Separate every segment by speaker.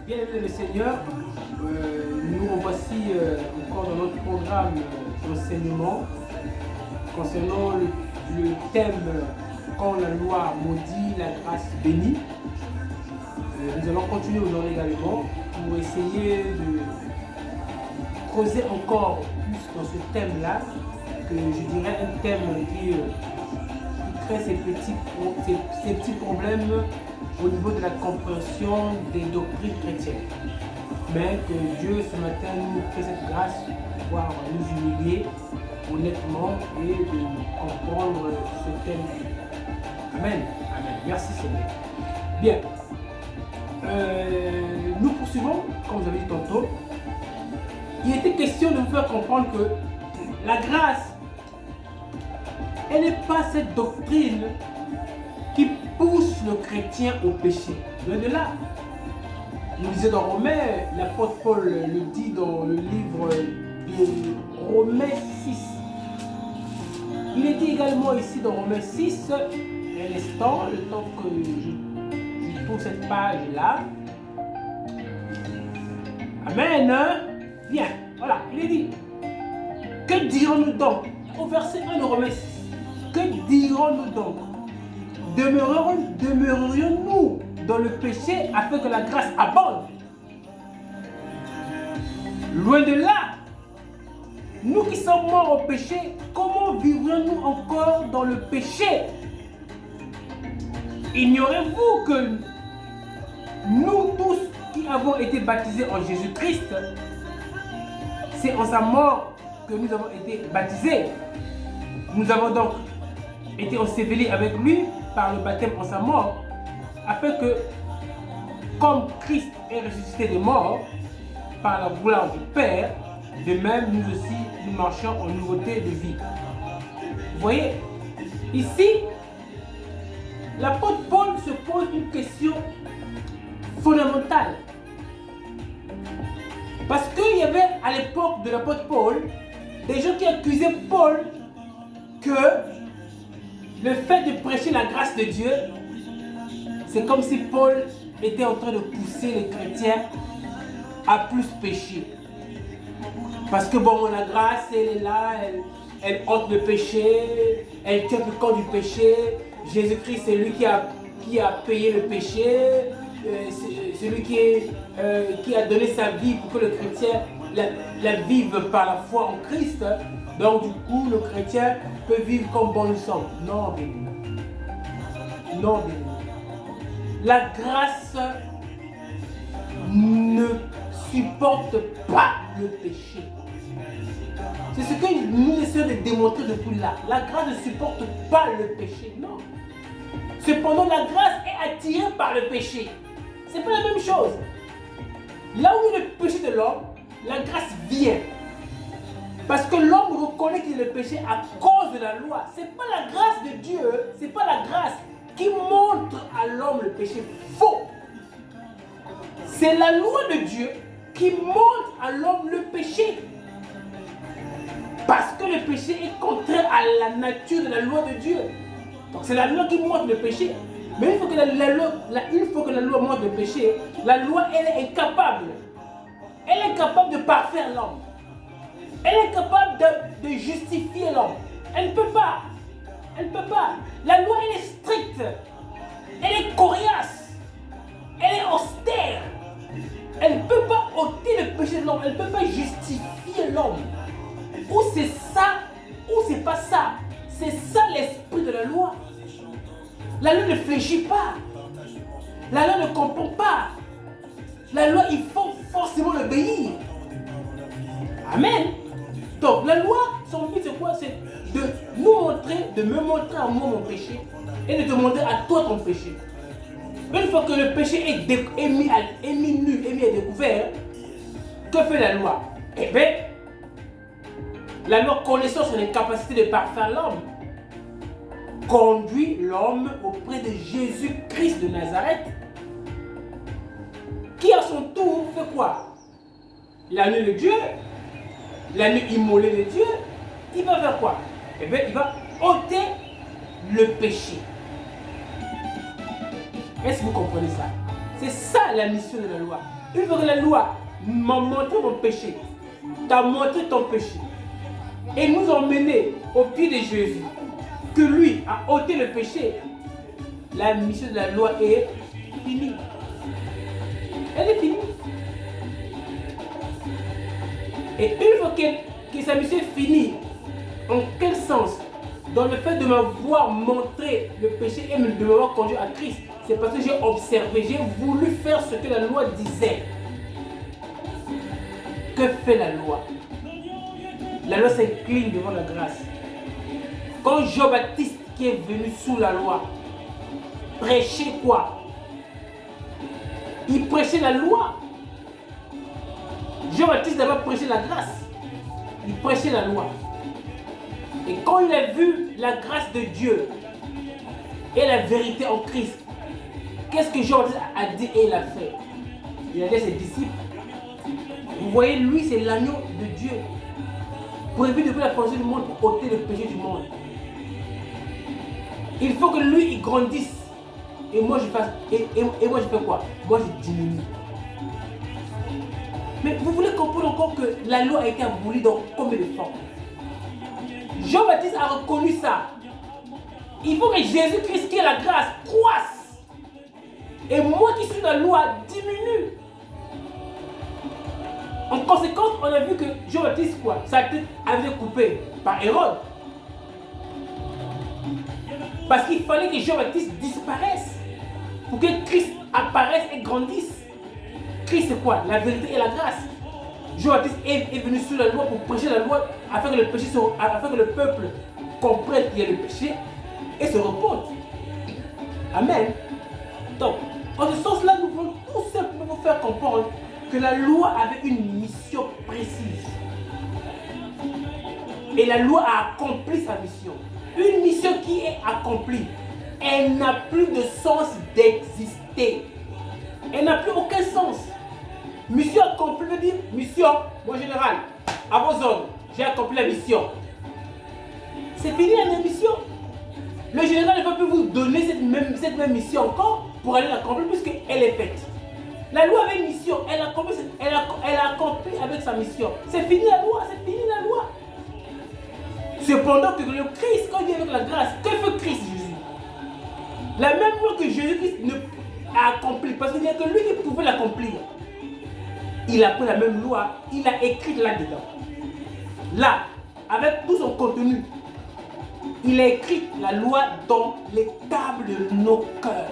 Speaker 1: Bien-aimés le Seigneur, nous voici encore dans notre programme d'enseignement concernant le thème quand la loi maudit, la grâce bénie. Nous allons continuer aujourd'hui également pour essayer de creuser encore plus dans ce thème-là, que je dirais un thème qui crée ces petits problèmes au niveau de la compréhension des doctrines chrétiennes. Mais que Dieu ce matin nous fait cette grâce de pouvoir nous humilier honnêtement et de comprendre ce thème. Amen. Amen. Merci Seigneur. Bien. Nous poursuivons, comme vous avez dit tantôt. Il était question de vous faire comprendre que la grâce, elle n'est pas cette doctrine qui pousse le chrétien au péché. Loin de là. Nous disons dans Romains, l'apôtre Paul le dit dans le livre de Romains 6. Il est dit également ici dans Romains 6, un instant, le temps que je trouve cette page-là. Amen. Bien, voilà, il est dit. Que dirons-nous donc? Au verset 1 de Romains 6. Que dirons-nous donc? Demeurerions-nous dans le péché afin que la grâce abonde? Loin de là. Nous qui sommes morts au péché, comment vivrions-nous encore dans le péché? Ignorez-vous que nous tous qui avons été baptisés en Jésus-Christ, c'est en sa mort que nous avons été baptisés. Nous avons donc été ensevelis avec lui par le baptême en sa mort, afin que, comme Christ est ressuscité des morts, par la gloire du Père, de même nous aussi nous marchons en nouveauté de vie. Vous voyez, ici, l'apôtre Paul se pose une question fondamentale. Parce qu'il y avait à l'époque de l'apôtre Paul des gens qui accusaient Paul que le fait de prêcher la grâce de Dieu, c'est comme si Paul était en train de pousser les chrétiens à plus pécher. Parce que bon, la grâce, elle est là, elle ôte le péché, elle tient le corps du péché. Jésus-Christ, c'est lui qui a payé le péché, c'est lui qui a donné sa vie pour que le chrétien la vive par la foi en Christ. Donc du coup, le chrétien peut vivre comme bon lui semble. Non, béni. Non, béni. La grâce ne supporte pas le péché. C'est ce que nous essayons de démontrer depuis là. La grâce ne supporte pas le péché. Non. Cependant, la grâce est attirée par le péché. C'est pas la même chose. Là où est le péché de l'homme, la grâce vient. Parce que l'homme reconnaît qu'il est le péché à cause de la loi. C'est pas la grâce de Dieu, c'est pas la grâce qui montre à l'homme le péché. Faux. C'est la loi de Dieu qui montre à l'homme le péché. Parce que le péché est contraire à la nature de la loi de Dieu. Donc c'est la loi qui montre le péché. Mais il faut que la loi montre le péché. La loi, elle est incapable. Elle est incapable de parfaire l'homme. Elle est incapable de justifier l'homme. Elle ne peut pas. Elle ne peut pas. La loi, elle est stricte. Elle est coriace. Elle est austère. Elle ne peut pas ôter le péché de l'homme. Elle ne peut pas justifier l'homme. Ou c'est ça, ou c'est pas ça. C'est ça l'esprit de la loi. La loi ne fléchit pas. La loi ne comprend pas. La loi, il faut forcément l'obéir. Amen. Donc la loi, son but c'est quoi? C'est de nous montrer, de me montrer à moi mon péché et de te montrer à toi ton péché. Une fois que le péché est mis à découvert, que fait la loi? Eh bien, la loi, connaissant son incapacité de parfaire l'homme, conduit l'homme auprès de Jésus-Christ de Nazareth, qui à son tour fait quoi? L'agneau de Dieu, l'agneau immolé de Dieu, il va faire quoi? Eh bien, il va ôter le péché. Est-ce que vous comprenez ça? C'est ça la mission de la loi. Une fois que la loi m'a montré mon péché, t'a montré ton péché, et nous emmener au pied de Jésus, que lui a ôté le péché, la mission de la loi est finie. Elle est finie. Et une fois que sa mission est finie, en quel sens? Dans le fait de m'avoir montré le péché et de m'avoir conduit à Christ, c'est parce que j'ai observé, j'ai voulu faire ce que la loi disait. Que fait la loi? La loi s'incline devant la grâce. Quand Jean-Baptiste, qui est venu sous la loi, prêchait quoi? Il prêchait la loi. Jean-Baptiste d'abord prêchait la grâce. Il prêchait la loi. Et quand il a vu la grâce de Dieu et la vérité en Christ, qu'est-ce que Jean-Baptiste a dit et il a fait? Il a dit à ses disciples, vous voyez, lui c'est l'agneau de Dieu, prévu depuis la fondation du monde pour ôter le péché du monde. Il faut que lui il grandisse et moi je fasse et moi je fais quoi? Moi je diminue. Mais vous voulez comprendre encore que la loi a été abolie dans combien de formes? Jean-Baptiste a reconnu ça. Il faut que Jésus-Christ qui est la grâce croisse. Et moi qui suis la loi diminue. En conséquence, on a vu que Jean-Baptiste, quoi, sa tête avait été coupée par Hérode. Parce qu'il fallait que Jean-Baptiste disparaisse pour que Christ apparaisse et grandisse. Christ c'est quoi? La vérité et la grâce. Jean-Baptiste est venu sous la loi pour prêcher la loi afin que le peuple comprenne qu'il y a le péché et se repente. Amen. Donc, en ce sens-là, nous voulons tout simplement vous faire comprendre que la loi avait une mission précise. Et la loi a accompli sa mission. Une mission qui est accomplie, elle n'a plus de sens d'exister. Elle n'a plus aucun sens. Mission accomplie veut dire mission, mon général, à vos ordres, j'ai accompli la mission. C'est fini la mission. Le général ne peut plus vous donner cette même mission encore pour aller l'accomplir puisqu'elle est faite. La loi avait une mission, elle a accompli avec sa mission. C'est fini la loi, c'est fini la loi. Cependant que le Christ, quand il vient avec la grâce, que fait Christ Jésus? La même loi que Jésus-Christ a accompli, parce qu'il n'y a que lui qui pouvait l'accomplir. Il a pris la même loi, il a écrit là-dedans. Là, avec tout son contenu, il a écrit la loi dans les tables de nos cœurs.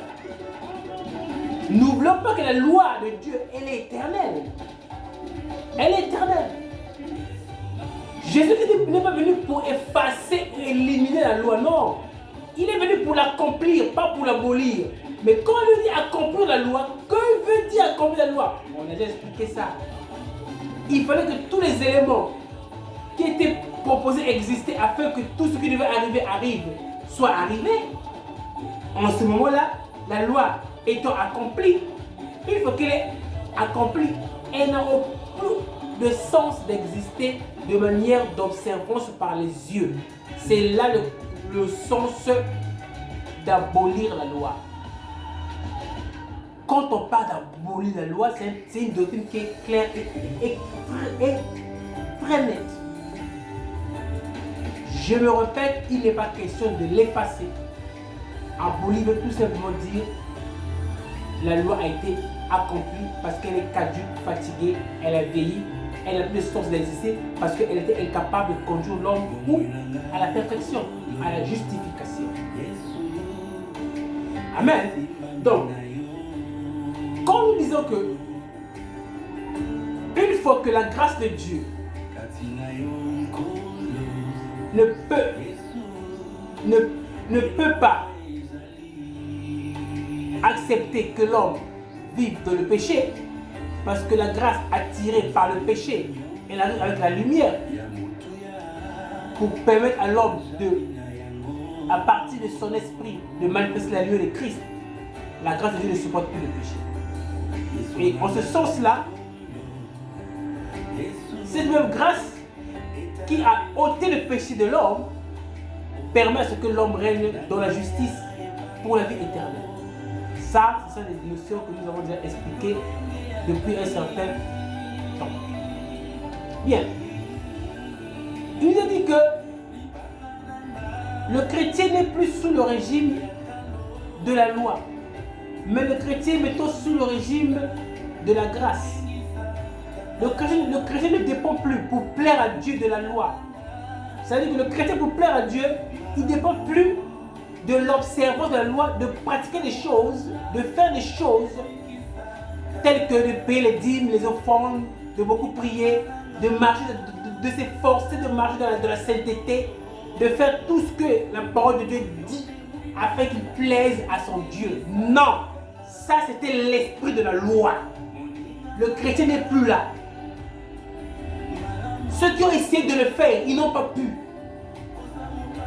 Speaker 1: N'oublions pas que la loi de Dieu, elle est éternelle. Elle est éternelle. Jésus n'est pas venu pour effacer et éliminer la loi, non. Il est venu pour l'accomplir, pas pour l'abolir. Mais quand on lui dit accomplir la loi, que veut dire accomplir la loi? On a déjà expliqué ça. Il fallait que tous les éléments qui étaient proposés existaient afin que tout ce qui devait arriver arrive, soit arrivé. En ce moment-là, la loi étant accomplie, une fois qu'elle est accomplie, elle n'a plus de sens d'exister de manière d'observance par les yeux. C'est là le sens d'abolir la loi. Quand on parle d'abolir la loi, c'est une doctrine qui est claire et très nette. Je me répète, il n'est pas question de l'effacer. Abolir veut tout simplement dire la loi a été accomplie parce qu'elle est caduque, fatiguée, elle a vieilli, elle n'a plus de sens d'exister parce qu'elle était incapable de conduire l'homme ou à la perfection, à la justification. Amen. Donc, quand nous disons que une fois que la grâce de Dieu ne peut pas accepter que l'homme vive dans le péché, parce que la grâce attirée par le péché, elle arrive avec la lumière pour permettre à l'homme à partir de son esprit, de manifester la lumière de Christ. La grâce de Dieu ne supporte plus le péché. Et en ce sens-là, cette même grâce qui a ôté le péché de l'homme permet à ce que l'homme règne dans la justice pour la vie éternelle. Ça, ce sont des notions que nous avons déjà expliquées depuis un certain temps. Bien. Il nous a dit que le chrétien n'est plus sous le régime de la loi, mais le chrétien est plutôt sous le régime de la grâce. Le chrétien ne dépend plus pour plaire à Dieu de la loi. C'est-à-dire que le chrétien, pour plaire à Dieu, il ne dépend plus de l'observance de la loi, de pratiquer des choses, de faire des choses telles que de payer les dîmes, les offrandes, de beaucoup prier, de marcher, de s'efforcer de marcher dans la sainteté, de faire tout ce que la parole de Dieu dit afin qu'il plaise à son Dieu. Non, ça c'était l'esprit de la loi. Le chrétien n'est plus là. Ceux qui ont essayé de le faire, ils n'ont pas pu.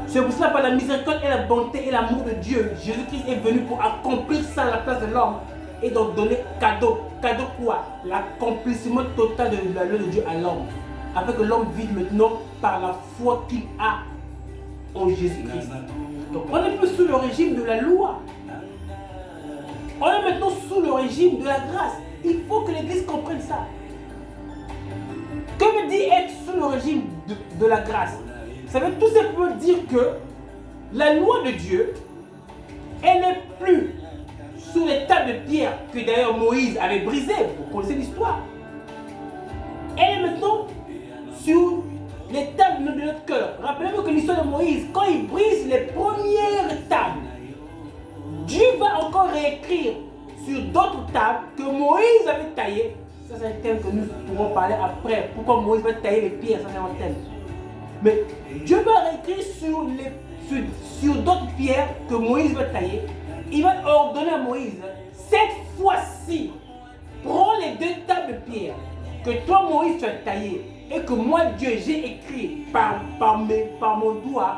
Speaker 1: C'est pour cela, par la miséricorde et la bonté et l'amour de Dieu, Jésus-Christ est venu pour accomplir ça à la place de l'homme et donc donner cadeau. Cadeau quoi? L'accomplissement total de la loi de Dieu à l'homme. Afin que l'homme vive maintenant par la foi qu'il a en Jésus-Christ. Donc on n'est plus sous le régime de la loi. On est maintenant sous le régime de la grâce. Il faut que l'Église comprenne ça. Que veut dire être sous le régime de la grâce? Ça veut tout simplement dire que la loi de Dieu, elle n'est plus sous les tables de pierre que d'ailleurs Moïse avait brisées. Vous connaissez l'histoire. Elle est maintenant sur les tables de notre cœur. Rappelez-vous que l'histoire de Moïse, quand il brise les premières tables, Dieu va encore réécrire sur d'autres tables que Moïse avait taillées. Ça, c'est un thème que nous pourrons parler après. Pourquoi Moïse va tailler les pierres, ça c'est un thème. Mais Dieu va réécrire sur d'autres pierres que Moïse va tailler. Il va ordonner à Moïse, cette fois-ci, prends les deux tables de pierre que toi Moïse tu as taillées et que moi Dieu j'ai écrit par mon doigt,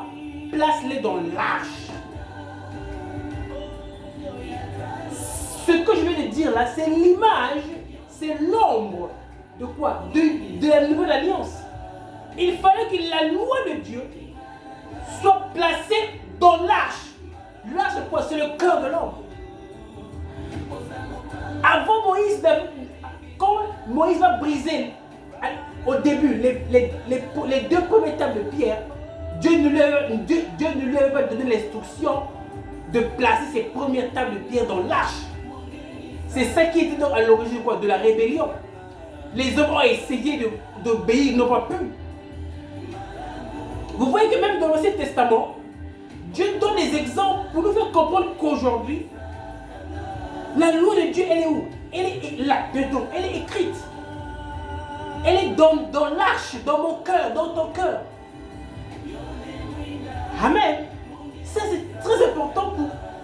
Speaker 1: place-les dans l'arche. Ce que je viens de dire là, c'est l'image, c'est l'ombre de quoi? De la nouvelle alliance. Il fallait que la loi de Dieu soit placée dans l'arche. L'arche, c'est quoi? C'est le cœur de l'homme. Avant Moïse, quand Moïse va briser au début les deux premières tables de pierre, Dieu ne lui avait pas donné l'instruction de placer ces premières tables de pierre dans l'arche. C'est ça qui était donc à l'origine de la rébellion. Les hommes ont essayé d'obéir, ils n'ont pas pu. Vous voyez que même dans l'Ancien Testament, Dieu donne des exemples pour nous faire comprendre qu'aujourd'hui, la loi de Dieu, elle est où? Elle est là, dedans, elle est écrite. Elle est dans l'arche, dans mon cœur, dans ton cœur. Amen. Ça, c'est très important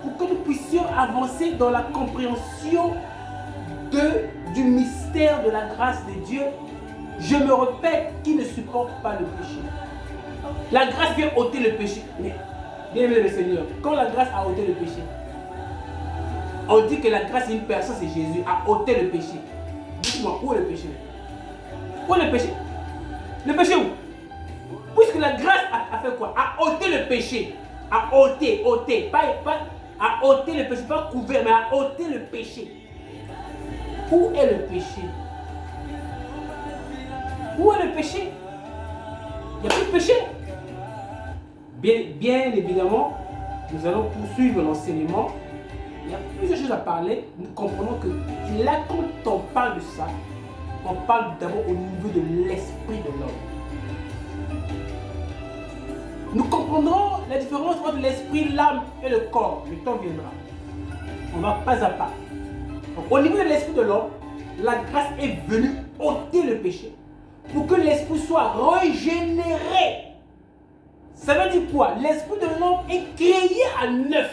Speaker 1: pour que nous puissions avancer dans la compréhension du mystère de la grâce de Dieu. Je me répète, qui ne supporte pas le péché. La grâce vient ôter le péché. Mais, bien aimé le Seigneur, quand la grâce a ôté le péché, on dit que la grâce d'une personne, c'est Jésus, a ôté le péché. Dites-moi, où est le péché? Où est le péché? Le péché où? Puisque la grâce a fait quoi? A ôté le péché. A ôté, pas a ôté le péché, pas couvert, mais a ôté le péché. Où est le péché? Où est le péché? Il n'y a plus de péché. Bien évidemment, nous allons poursuivre l'enseignement. Il y a plusieurs choses à parler. Nous comprenons que là, quand on parle de ça, on parle d'abord au niveau de l'esprit de l'homme. Nous comprendrons la différence entre l'esprit, l'âme et le corps. Le temps viendra. On va pas à pas. Donc, au niveau de l'esprit de l'homme, la grâce est venue ôter le péché pour que l'esprit soit régénéré. Ça veut dire quoi? L'esprit de l'homme est créé à neuf.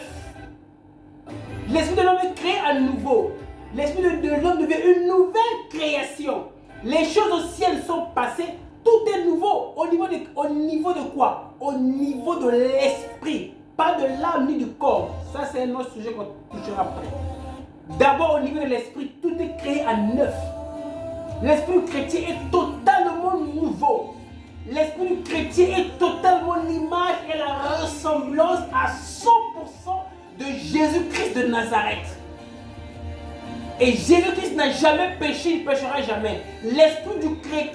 Speaker 1: L'esprit de l'homme est créé à nouveau. L'esprit de l'homme devient une nouvelle création. Les choses au ciel sont passées. Tout est nouveau. Au niveau de quoi? Au niveau de l'esprit. Pas de l'âme ni du corps. Ça, c'est un autre sujet qu'on touchera après. D'abord, au niveau de l'esprit, tout est créé à neuf. L'esprit chrétien est totalement nouveau. L'esprit du chrétien est totalement l'image et la ressemblance à 100% de Jésus-Christ de Nazareth. Et Jésus-Christ n'a jamais péché, il ne péchera jamais. L'esprit du chrétien